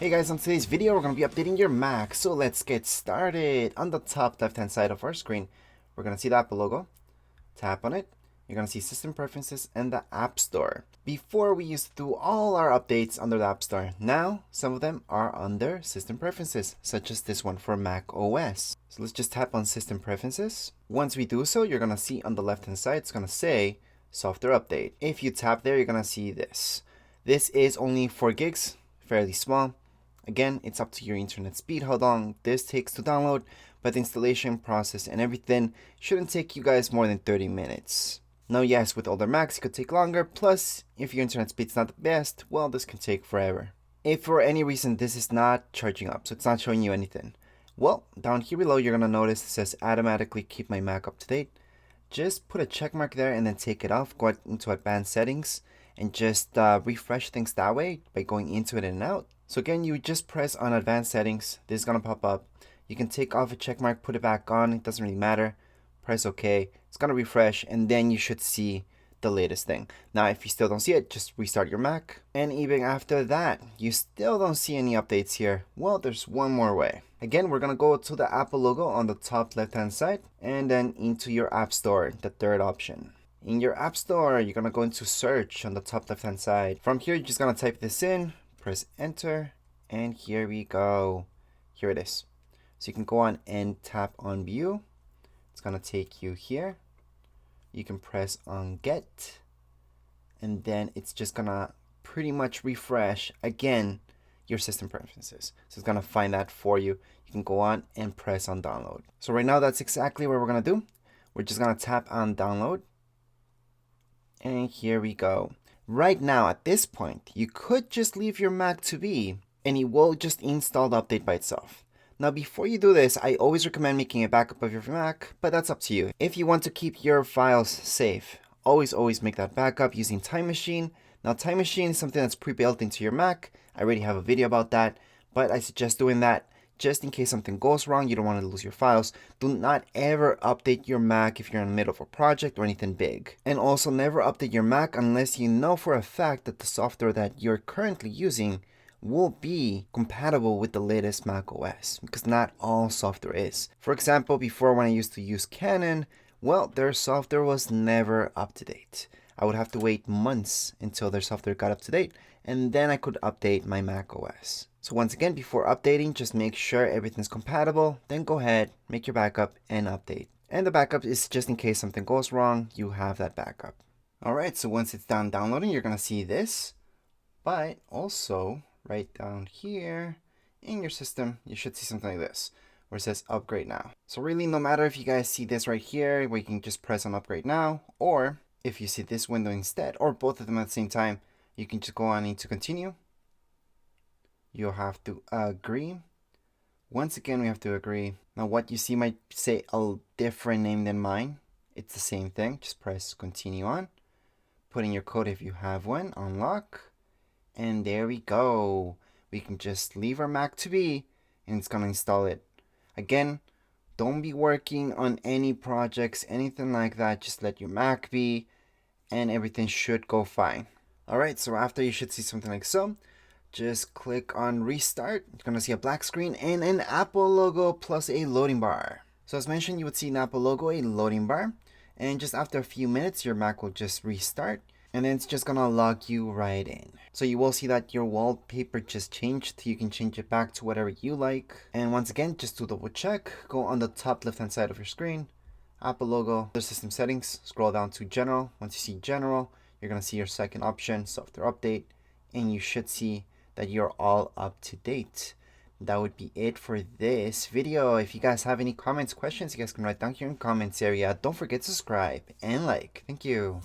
Hey guys, on today's video we're going to be updating your Mac, so let's get started. On the top left hand side of our screen, we're going to see the Apple logo. Tap on it, you're going to see System Preferences and the App Store. Before we used to do all our updates under the App Store. Now, some of them are under System Preferences, such as this one for macOS. So let's just tap on System Preferences. Once we do so, you're going to see on the left hand side, it's going to say Software Update. If you tap there, you're going to see this. This is only 4 gigs, fairly small. Again, it's up to your internet speed, how long this takes to download, but the installation process and everything shouldn't take you guys more than 30 minutes. Now, yes, with older Macs, it could take longer, plus, if your internet speed's not the best, well, this can take forever. If for any reason this is not charging up, so it's not showing you anything, well, down here below, you're going to notice it says automatically keep my Mac up to date. Just put a check mark there and then take it off, go out into advanced settings, and just refresh things that way by going into it and out. So again, you just press on advanced settings. This is going to pop up. You can take off a check mark, put it back on. It doesn't really matter. Press OK. It's going to refresh and then you should see the latest thing. Now, if you still don't see it, just restart your Mac. And even after that, you still don't see any updates here. Well, there's one more way. Again, we're going to go to the Apple logo on the top left-hand side and then into your App Store, the third option. In your App Store, you're going to go into search on the top left-hand side. From here, you're just going to type this in, press enter, and here we go. Here it is. So you can go on and tap on view. It's going to take you here. You can press on get, and then it's just going to pretty much refresh again your system preferences. So it's going to find that for you. You can go on and press on download. So right now, that's exactly what we're going to do. We're just going to tap on download. And here we go. Right now, at this point, you could just leave your Mac to be, and it will just install the update by itself. Now, before you do this, I always recommend making a backup of your Mac, but that's up to you. If you want to keep your files safe, always make that backup using Time Machine. Now, Time Machine is something that's pre-built into your Mac. I already have a video about that, but I suggest doing that just in case something goes wrong. You don't want to lose your files. Do not ever update your Mac if you're in the middle of a project or anything big. And also never update your Mac unless you know for a fact that the software that you're currently using will be compatible with the latest macOS, because not all software is. For example, before when I used to use Canon, well, their software was never up to date. I would have to wait months until their software got up to date, and then I could update my macOS. So once again, before updating, just make sure everything's compatible, then go ahead, make your backup and update. And the backup is just in case something goes wrong, you have that backup. Alright, so once it's done downloading, you're going to see this, but also right down here in your system, you should see something like this, where it says upgrade now. So really, no matter if you guys see this right here, where you can just press on upgrade now, or if you see this window instead, or both of them at the same time, you can just go on into continue. You'll have to agree. Once again, we have to agree. Now, what you see might say a different name than mine. It's the same thing. Just press continue on. Put in your code if you have one. Unlock. And there we go. We can just leave our Mac to be, and it's going to install it. Again, don't be working on any projects, anything like that. Just let your Mac be, and everything should go fine. Alright, so after you should see something like so. Just click on restart. You're going to see a black screen and an Apple logo plus a loading bar. So as mentioned, you would see an Apple logo, a loading bar. And just after a few minutes, your Mac will just restart. And then it's just going to log you right in. So you will see that your wallpaper just changed. You can change it back to whatever you like. And once again, just to double check, go on the top left hand side of your screen. Apple logo, the system settings, scroll down to general. Once you see general, you're going to see your second option, software update. And you should see that you're all up to date. That would be it for this video. If you guys have any comments, questions, you guys can write down here in the comments area. Don't forget to subscribe and like. Thank you.